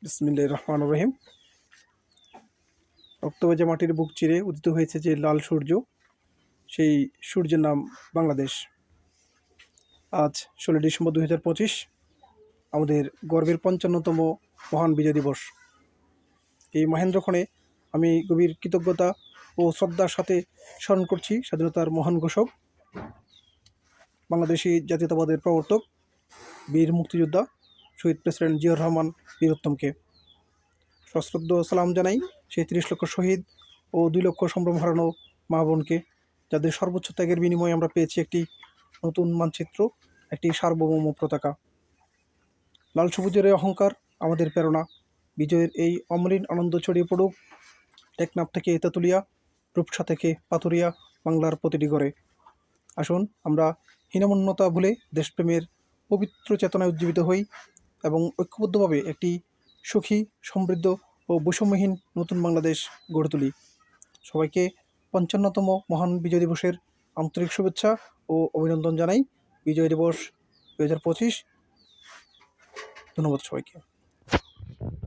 বিসমিল্লাহির রহমানির রহিম। রক্তভেজা মাটির বুক চিরে উদিত হয়েছে যে লাল সূর্য, সেই সূর্যের নাম বাংলাদেশ। আজ 16 ডিসেম্বর 2025 আমাদের গর্বের 55তম মহান বিজয় দিবস। এই মহেন্দ্রক্ষণে আমি গভীর কৃতজ্ঞতা ও শ্রদ্ধার সাথে স্মরণ করছি স্বাধীনতার মহান ঘোষক, বাংলাদেশি জাতীয়তাবাদের প্রবর্তক, বীর মুক্তিযোদ্ধা শহীদ প্রেসিডেন্ট জিয়াউর রহমান বীরোত্তমকে। সশ্রদ্ধ সালাম জানাই সেই 30 লক্ষ শহীদ ও 2 লক্ষ সম্ভ্রম হারানো মা বোনকে, যাদের সর্বোচ্চ ত্যাগের বিনিময়ে আমরা পেয়েছি একটি নতুন মানচিত্র, একটি সার্বভৌম পতাকা। লাল সবুজের অহংকার আমাদের প্রেরণা। বিজয়ের এই অমলিন আনন্দ ছড়িয়ে পড়ুক টেকনাফ থেকে তেঁতুলিয়া, রূপসা থেকে পাথুরিয়া, বাংলার প্রতিটি ঘরে। আসুন আমরা হীনমন্যতা ভুলে দেশপ্রেমের পবিত্র চেতনায় উজ্জীবিত হই এবং ঐক্যবদ্ধভাবে একটি সুখী, সমৃদ্ধ ও বৈষম্যহীন নতুন বাংলাদেশ গড়ে তুলি। সবাইকে 55তম মহান বিজয় দিবসের আন্তরিক শুভেচ্ছা ও অভিনন্দন জানাই। বিজয় দিবস 2025। ধন্যবাদ সবাইকে।